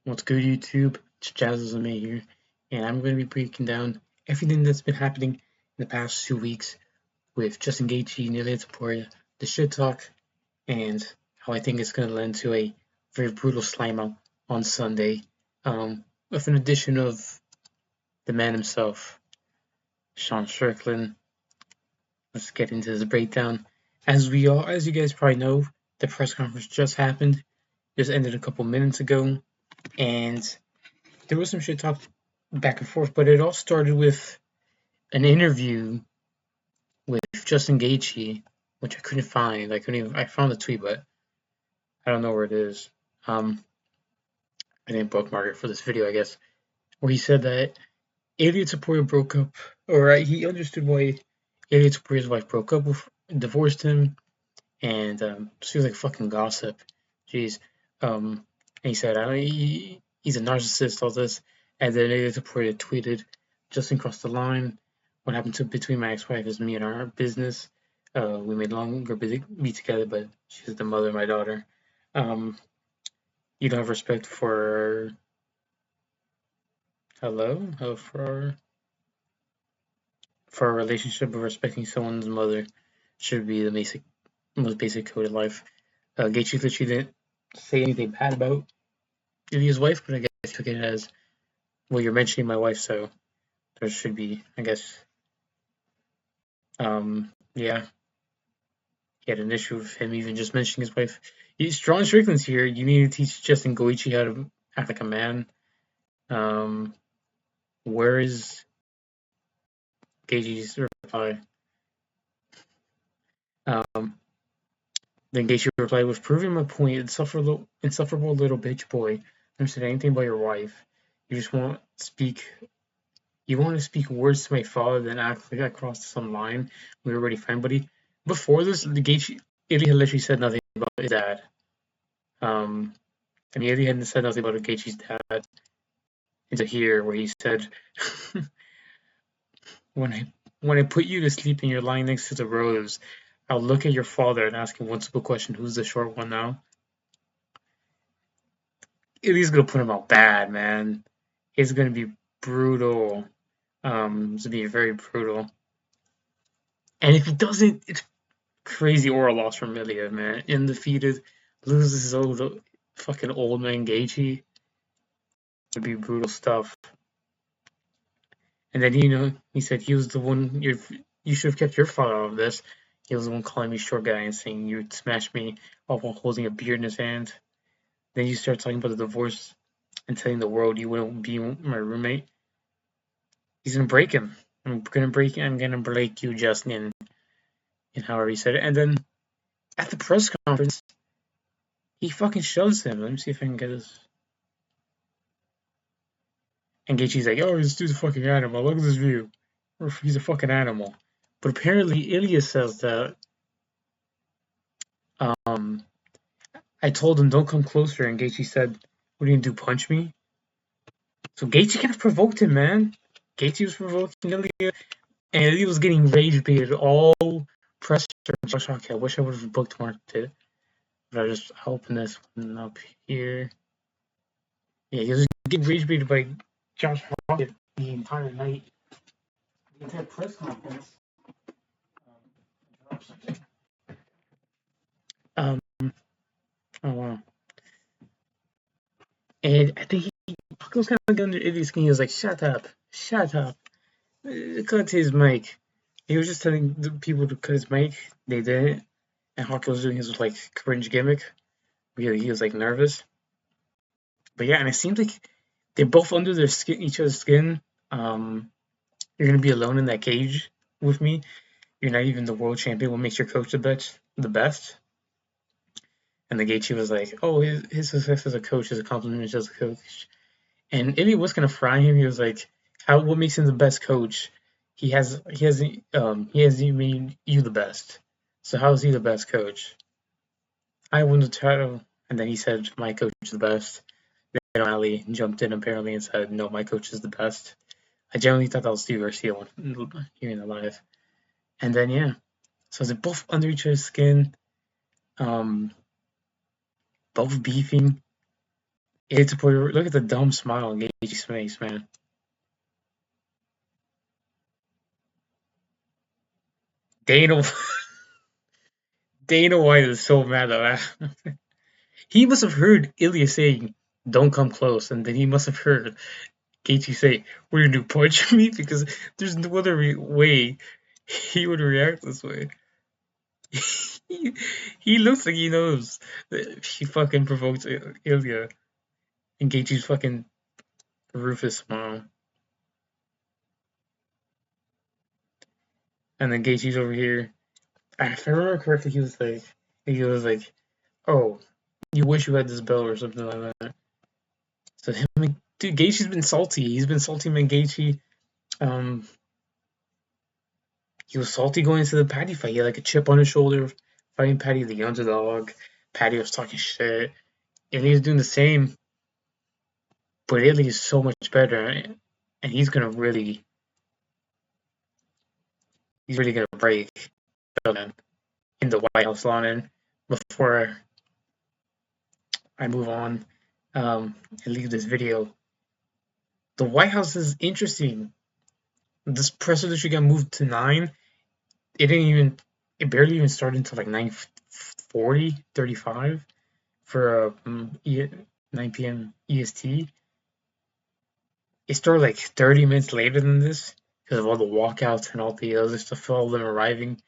What's good, YouTube? It's jazzlovesmma here, and I'm going to be breaking down everything that's been happening in the past 2 weeks with Justin Gaethje and Ilia Topuria, the shit talk, and how I think it's going to lend to a very brutal slime out on Sunday, with an addition of the man himself, Sean Strickland. Let's get into this breakdown. As you guys probably know, the press conference just happened, just ended a couple minutes ago, and there was some shit talk back and forth, but it all started with an interview with Justin Gaethje, which I couldn't find. I found the tweet, but I don't know where it is. I didn't bookmark it for this video, I guess, where he said that Ilia Topuria broke up, or he understood why Ilia Topuria's wife broke up with, divorced him, and she was like fucking gossip. Jeez. And he said he's a narcissist, all this, and then Ilia Topuria tweeted, "Justin crossed the line. What happened between my ex-wife is me and our business. We may longer be together, but she's the mother of my daughter. You don't have respect for for our relationship, but respecting someone's mother should be the most basic code of life." Gaethje literally didn't say anything bad about Ilia's wife, but I guess I took it as, well, you're mentioning my wife, so there should be, I guess, yeah, he had an issue with him even just mentioning his wife. Strong Strickland's here. You need to teach Justin Gaethje how to act like a man. Where is Gaethje's reply? Then Gaethje replied with, "Proving my point, insufferable little bitch boy. Never said anything about your wife. You just want to speak. You want to speak words to my father, then act like I crossed some line. We were already fine, buddy." Before this, Gaethje Ilia literally said nothing about his dad. And Ilia hadn't said nothing about Gaethje's dad into here, where he said, when I put you to sleep and you're lying next to the rose, I'll look at your father and ask him one simple question: who's the short one now? Ilia's gonna put him out bad, man. It's gonna be brutal. It's gonna be very brutal. And if he doesn't, it's crazy oral loss from Ilia, man. Undefeated, loses his fucking old man Gaethje. It'd be brutal stuff. And then he said he was the one. You should have kept your father out of this. He was the one calling me short guy and saying you'd smash me off while holding a beer in his hand. Then you start talking about the divorce and telling the world you wouldn't be my roommate. He's gonna break him. I'm gonna break you, Justin, and however he said it. And then at the press conference, he fucking shoves him. Let me see if I can get this. And Gaethje's like, "Oh, this dude's a fucking animal. Look at this view. He's a fucking animal." But apparently, Ilia says that I told him don't come closer, and Gaethje said, "What are you gonna do? Punch me?" So Gaethje kind of provoked him, man. Gaethje was provoking Ilia, and Ilia was getting rage baited all press. Okay, I wish I would have bookmarked it, but I just open this one up here. Yeah, he was getting rage baited by Josh Rocket the entire night, the entire press conference. Oh wow. And I think he was kind of under Ilia's skin. He was like, "Shut up, shut up." Cut his mic. He was just telling the people to cut his mic. They didn't. And Hawk was doing his like cringe gimmick. He was like nervous. But yeah, and it seems like they're both under their skin, each other's skin. You're gonna be alone in that cage with me. You're not even the world champion. What makes your coach the best? The best. And the Gaethje was like, "Oh, his success as a coach is a compliment as a coach." And Ilia was gonna fry him. He was like, What makes him the best coach? He hasn't made you the best. So how is he the best coach?" I won the title, and then he said, "My coach is the best." Then Ali jumped in apparently and said, "No, my coach is the best." I genuinely thought that was Steve Garcia hearing it live. And then yeah, so they're both under each other's skin, both beefing. It's Topuria. Look at the dumb smile on Gaethje's face, man. Dana Dana White is so mad at that. He must have heard Ilia saying, "Don't come close," and then he must have heard Gaethje say, "What are you gonna do, punch me?" Because there's no other way he would react this way. he, he looks like he knows that he fucking provoked Ilia, and Gaethje's fucking Rufus smile. And then Gaethje's over here. If I remember correctly, he was like, "Oh, you wish you had this belt or something like that." So dude, Gaethje's been salty. He's been salty, man. Gaethje, um, he was salty going into the Patty fight. He had like a chip on his shoulder, fighting Patty the underdog. Patty was talking shit, and he's doing the same. But Italy is so much better, and he's really gonna break in the White House lawn. And before I move on and leave this video, the White House is interesting. This press release got moved to 9. It barely even started until like 9:40, 35 for 9 p.m. EST. It started like 30 minutes later than this because of all the walkouts and all the other stuff, all of them arriving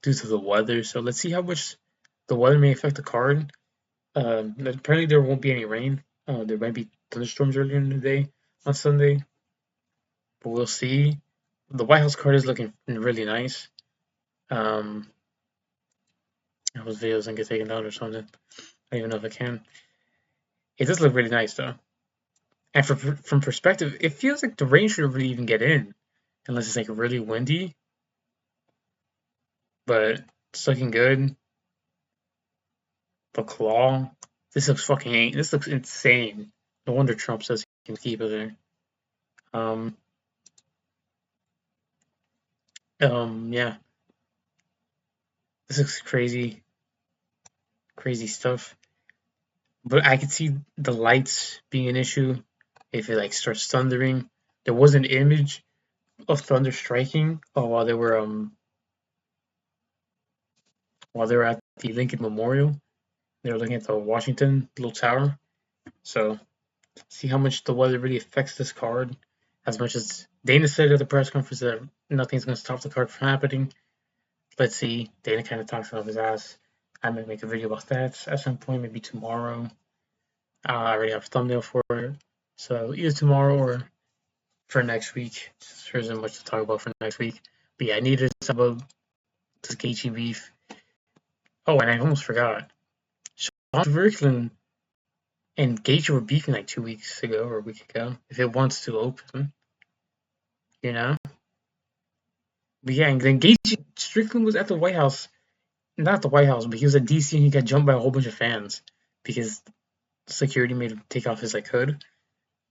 due to the weather. So let's see how much the weather may affect the card. Apparently there won't be any rain. There might be thunderstorms earlier in the day on Sunday, but we'll see. The White House card is looking really nice. I hope videos don't get taken down or something. I don't even know if I can. It does look really nice though. And from perspective, it feels like the rain should really even get in, unless it's like really windy. But it's looking good. The claw. This looks insane. No wonder Trump says he can keep it there. Yeah. This looks crazy. Crazy stuff. But I could see the lights being an issue if it like starts thundering. There was an image of thunder striking while they were at the Lincoln Memorial. They were looking at the Washington little tower. So see how much the weather really affects this card. As much as Dana said at the press conference that nothing's going to stop the card from happening. Let's see. Dana kind of talks off his ass. I might make a video about that at some point, maybe tomorrow. I already have a thumbnail for it. So either tomorrow or for next week. There isn't much to talk about for next week. But yeah, I needed to talk about this Gaethje beef. Oh, and I almost forgot. Sean Strickland and Gaethje were beefing like 2 weeks ago or a week ago. If it wants to open, you know. But yeah, and then Gaethje Strickland was at the White House, not the White House, but he was at DC and he got jumped by a whole bunch of fans because security made him take off his like hood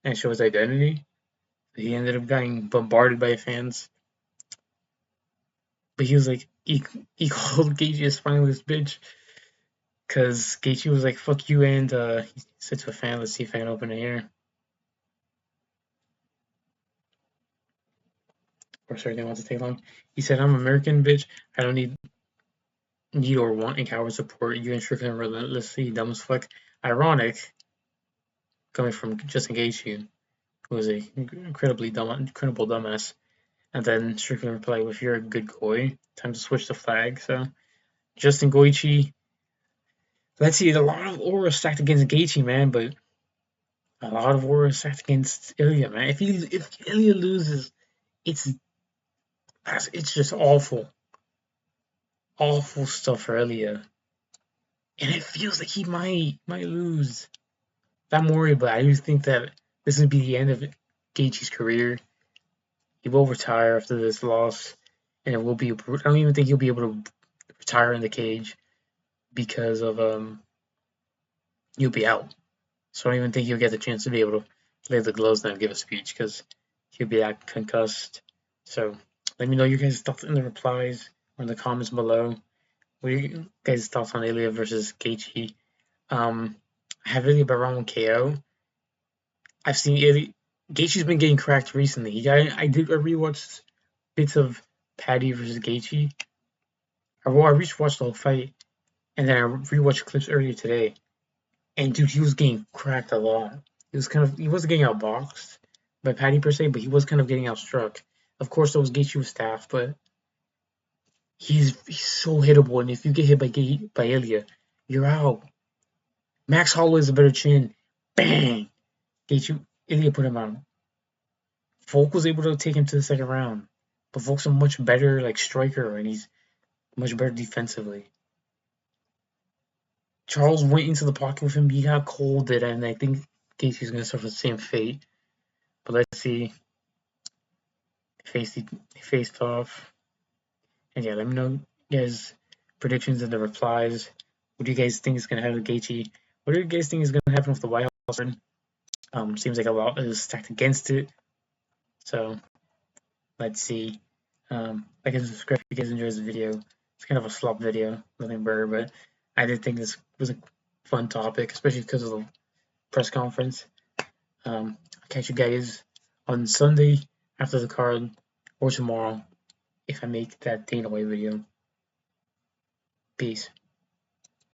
and show his identity. He ended up getting bombarded by fans. But he was like, he called Gaethje a spineless bitch. Because Gaethje was like, fuck you, and he said to a fan, let's see if I can open it here. Or sorry, they want to take long. He said, I'm American, bitch. I don't need or want a coward support. You and Strickland relentlessly dumb as fuck. Ironic, coming from Justin Gaethje, who was a incredible dumbass. And then Strickland replied, if you're a good goy, time to switch the flag. So Justin Gaethje, let's see, a lot of aura stacked against Gaethje, man, but a lot of aura stacked against Ilia, man. If Ilia loses, it's just awful. Awful stuff for Ilia. And it feels like he might lose. I'm worried, but I do think that this would be the end of Gaethje's career. He will retire after this loss, and it will be. I don't even think he'll be able to retire in the cage because of he'll be out. So I don't even think he'll get the chance to be able to lay the gloves down and give a speech because he'll be that concussed. So let me know your guys' thoughts in the replies or in the comments below. What are you guys' thoughts on Ilia versus Gaethje? I have Ilia by round 1 KO. I've seen Ilia. Gaethje's been getting cracked recently. I rewatched bits of Paddy versus Gaethje. I rewatched the whole fight, and then I rewatched clips earlier today. And dude, he was getting cracked a lot. He wasn't getting outboxed by Paddy per se, but he was kind of getting outstruck. Of course, there was Gaethje with staff, but he's so hittable. And if you get hit by Ilia, you're out. Max Holloway has a better chin. Bang! Gaethje Ilia put him out. Volk was able to take him to the second round, but Volk's a much better like striker, and he's much better defensively. Charles went into the pocket with him. He got cold, and I think Gaethje's gonna suffer the same fate. But let's see. He faced off. And yeah, let me know guys' predictions in the replies. What do you guys think is gonna happen with Gaethje? What do you guys think is gonna happen with the White House? Seems like a lot is stacked against it. So let's see. Like and subscribe if you guys enjoyed this video. It's kind of a slop video, nothing better, but I did think this was a fun topic, especially because of the press conference. I'll catch you guys on Sunday after the card or tomorrow if I make that Dana White video. Peace.